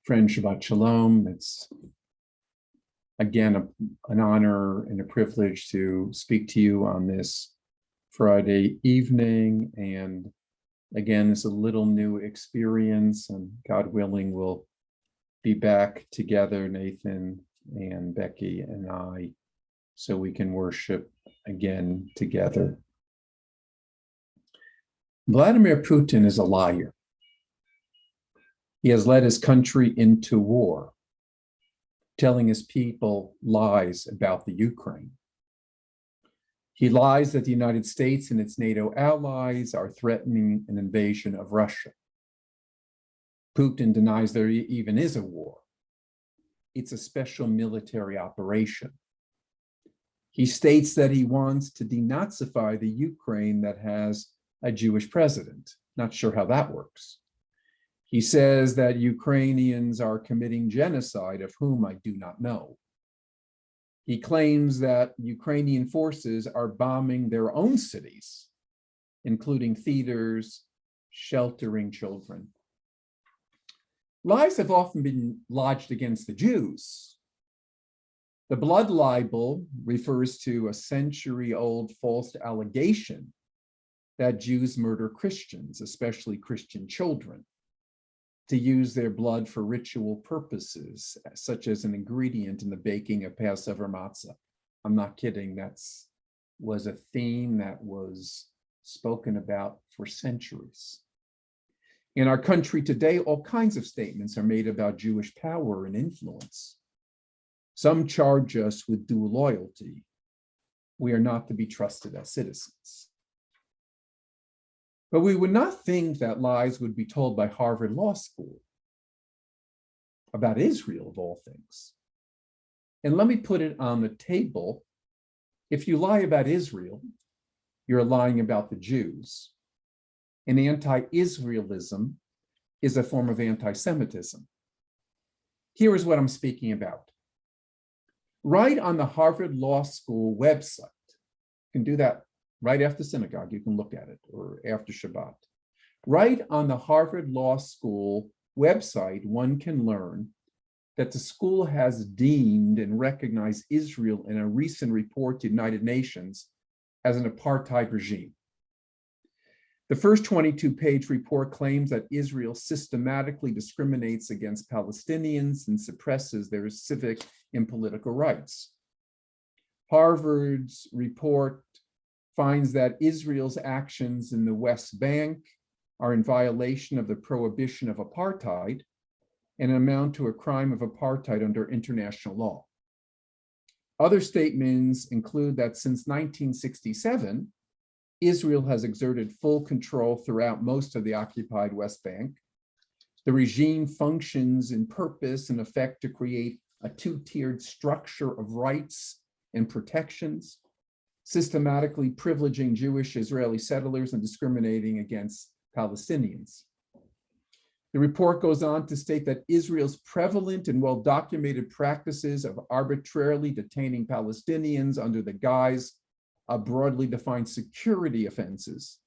Friend, Shabbat Shalom. It's again an honor and a privilege to speak to you on this Friday evening. And again, it's a little new experience, and God willing, we'll be back together, Nathan and Becky and I, so we can worship again together. Vladimir Putin is a liar. He has led his country into war, telling his people lies about the Ukraine. He lies that the United States and its NATO allies are threatening an invasion of Russia. Putin denies there even is a war. It's a special military operation. He states that he wants to denazify the Ukraine that has a Jewish president. Not sure how that works. He says that Ukrainians are committing genocide, of whom I do not know. He claims that Ukrainian forces are bombing their own cities, including theaters, sheltering children. Lies have often been lodged against the Jews. The blood libel refers to a century-old false allegation that Jews murder Christians, especially Christian children, to use their blood for ritual purposes, such as an ingredient in the baking of Passover matzah. I'm not kidding, that was a theme that was spoken about for centuries. In our country today, all kinds of statements are made about Jewish power and influence. Some charge us with dual loyalty. We are not to be trusted as citizens. But we would not think that lies would be told by Harvard Law School about Israel, of all things. And let me put it on the table. If you lie about Israel, you're lying about the Jews. And anti-Israelism is a form of anti-Semitism. Here is what I'm speaking about. Right on the Harvard Law School website, you can do that right after synagogue, you can look at it, or after Shabbat. Right on the Harvard Law School website, one can learn that the school has deemed and recognized Israel in a recent report to the United Nations as an apartheid regime. The first 22-page report claims that Israel systematically discriminates against Palestinians and suppresses their civic and political rights. Harvard's report finds that Israel's actions in the West Bank are in violation of the prohibition of apartheid and amount to a crime of apartheid under international law. Other statements include that since 1967, Israel has exerted full control throughout most of the occupied West Bank. The regime functions in purpose and effect to create a two-tiered structure of rights and protections, systematically privileging Jewish Israeli settlers and discriminating against Palestinians. The report goes on to state that Israel's prevalent and well-documented practices of arbitrarily detaining Palestinians under the guise of broadly defined security offenses,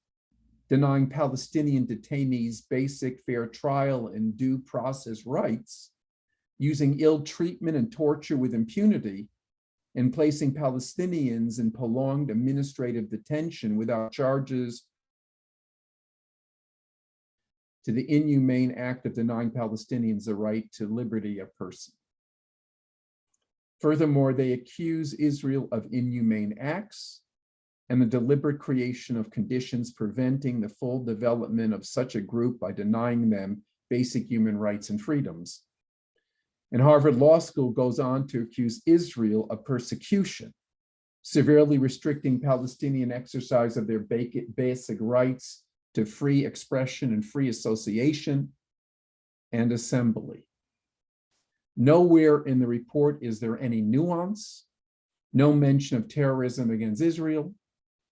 denying Palestinian detainees basic fair trial and due process rights, using ill treatment and torture with impunity, and placing Palestinians in prolonged administrative detention without charges, to the inhumane act of denying Palestinians the right to liberty of person. Furthermore, they accuse Israel of inhumane acts and the deliberate creation of conditions preventing the full development of such a group by denying them basic human rights and freedoms. And Harvard Law School goes on to accuse Israel of persecution, severely restricting Palestinian exercise of their basic rights to free expression and free association and assembly. Nowhere in the report is there any nuance, no mention of terrorism against Israel,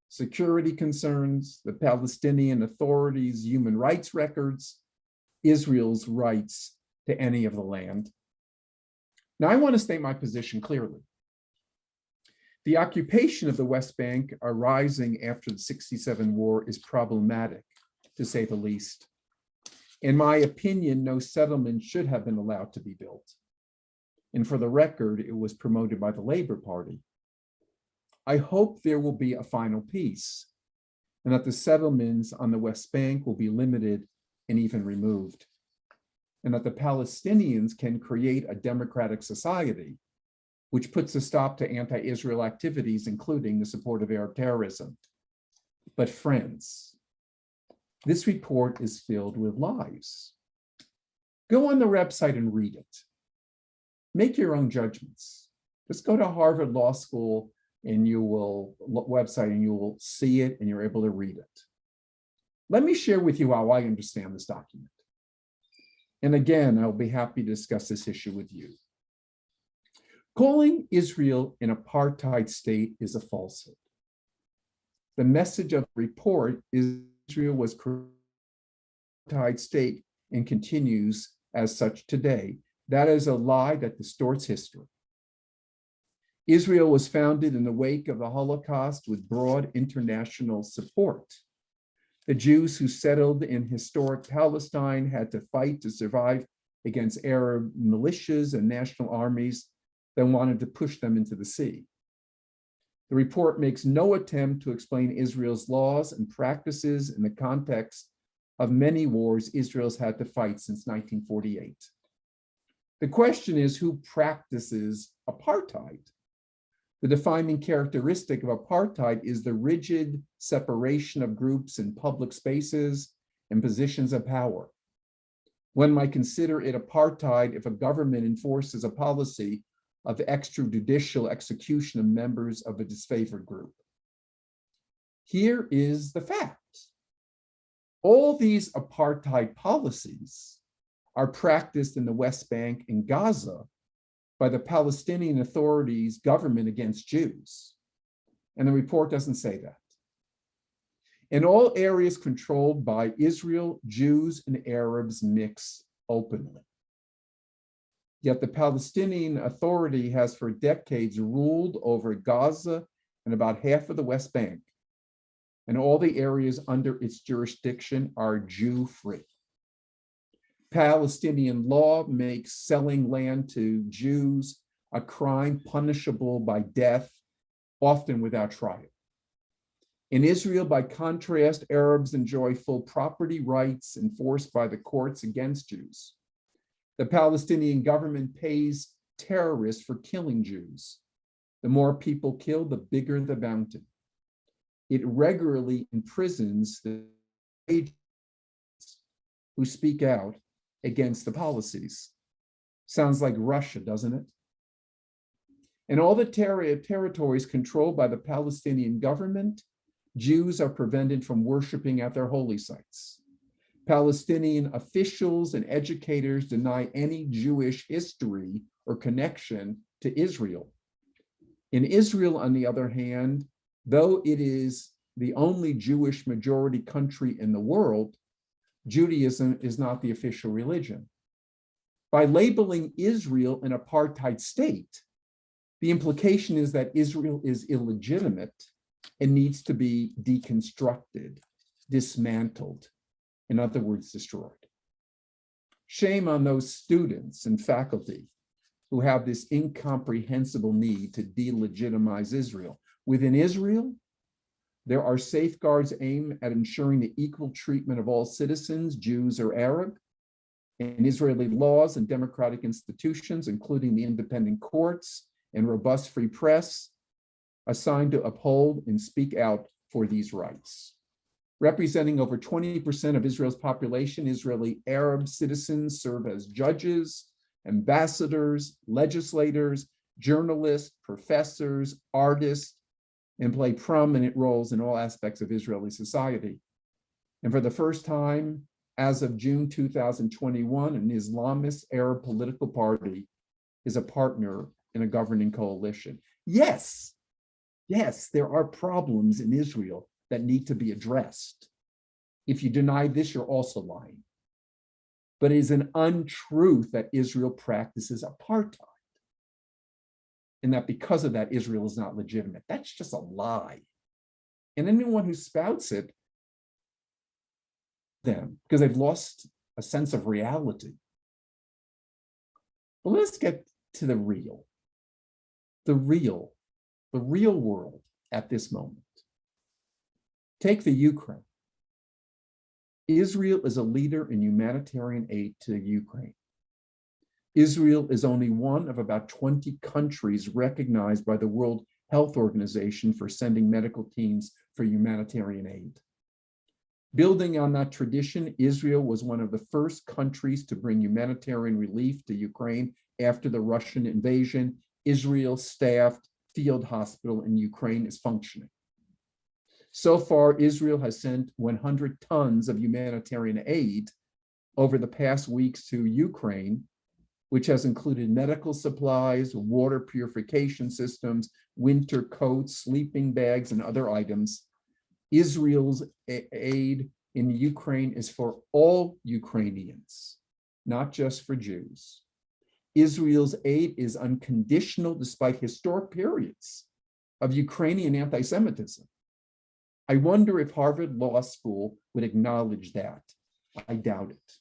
security concerns, the Palestinian Authority's human rights records, Israel's rights to any of the land. Now, I want to state my position clearly. The occupation of the West Bank arising after the '67 war is problematic, to say the least. In my opinion, no settlement should have been allowed to be built. And for the record, it was promoted by the Labor Party. I hope there will be a final peace and that the settlements on the West Bank will be limited and even removed, and that the Palestinians can create a democratic society which puts a stop to anti-Israel activities, including the support of Arab terrorism. But friends, this report is filled with lies. Go on the website and read it. Make your own judgments. Just go to Harvard Law School and you will see it and you're able to read it. Let me share with you how I understand this document. And again, I'll be happy to discuss this issue with you. Calling Israel an apartheid state is a falsehood. The message of the report is Israel was an apartheid state and continues as such today. That is a lie that distorts history. Israel was founded in the wake of the Holocaust with broad international support. The Jews who settled in historic Palestine had to fight to survive against Arab militias and national armies that wanted to push them into the sea. The report makes no attempt to explain Israel's laws and practices in the context of many wars Israel's had to fight since 1948. The question is, who practices apartheid? The defining characteristic of apartheid is the rigid separation of groups in public spaces and positions of power. One might consider it apartheid if a government enforces a policy of extrajudicial execution of members of a disfavored group. Here is the fact. All these apartheid policies are practiced in the West Bank and Gaza by the Palestinian Authority's government against Jews. And the report doesn't say that. In all areas controlled by Israel, Jews and Arabs mix openly. Yet the Palestinian Authority has for decades ruled over Gaza and about half of the West Bank. And all the areas under its jurisdiction are Jew-free. Palestinian law makes selling land to Jews a crime punishable by death, often without trial. In Israel, by contrast, Arabs enjoy full property rights enforced by the courts against Jews. The Palestinian government pays terrorists for killing Jews. The more people killed, the bigger the bounty. It regularly imprisons the agents who speak out against the policies. Sounds like Russia, doesn't it? In all the territories controlled by the Palestinian government, Jews are prevented from worshiping at their holy sites. Palestinian officials and educators deny any Jewish history or connection to Israel. In Israel, on the other hand, though it is the only Jewish majority country in the world, Judaism is not the official religion. By labeling Israel an apartheid state, the implication is that Israel is illegitimate and needs to be deconstructed, dismantled, in other words, destroyed. Shame on those students and faculty who have this incomprehensible need to delegitimize Israel. Within Israel, there are safeguards aimed at ensuring the equal treatment of all citizens, Jews or Arab, and Israeli laws and democratic institutions, including the independent courts and robust free press, assigned to uphold and speak out for these rights. Representing over 20% of Israel's population, Israeli Arab citizens serve as judges, ambassadors, legislators, journalists, professors, artists, and play prominent roles in all aspects of Israeli society. And for the first time, as of June 2021, an Islamist Arab political party is a partner in a governing coalition. Yes, there are problems in Israel that need to be addressed. If you deny this, you're also lying. But it is an untruth that Israel practices apartheid, and that because of that, Israel is not legitimate. That's just a lie. And anyone who spouts it, them, because they've lost a sense of reality. But let's get to the real world at this moment. Take the Ukraine. Israel is a leader in humanitarian aid to Ukraine. Israel is only one of about 20 countries recognized by the World Health Organization for sending medical teams for humanitarian aid. Building on that tradition, Israel was one of the first countries to bring humanitarian relief to Ukraine after the Russian invasion. Israel's staffed field hospital in Ukraine is functioning. So far, Israel has sent 100 tons of humanitarian aid over the past weeks to Ukraine, which has included medical supplies, water purification systems, winter coats, sleeping bags, and other items. Israel's aid in Ukraine is for all Ukrainians, not just for Jews. Israel's aid is unconditional despite historic periods of Ukrainian anti-Semitism. I wonder if Harvard Law School would acknowledge that. I doubt it.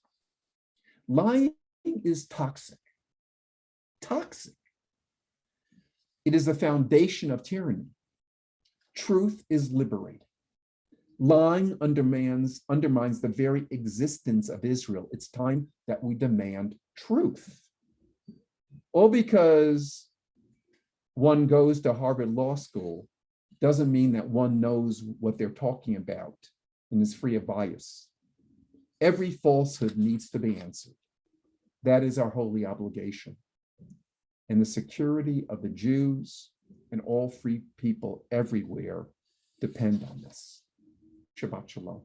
Lying is toxic. Toxic. It is the foundation of tyranny. Truth is liberating. Lying undermines the very existence of Israel. It's time that we demand truth. All because one goes to Harvard Law School doesn't mean that one knows what they're talking about and is free of bias. Every falsehood needs to be answered. That is our holy obligation. And the security of the Jews and all free people everywhere depend on this. Shabbat Shalom.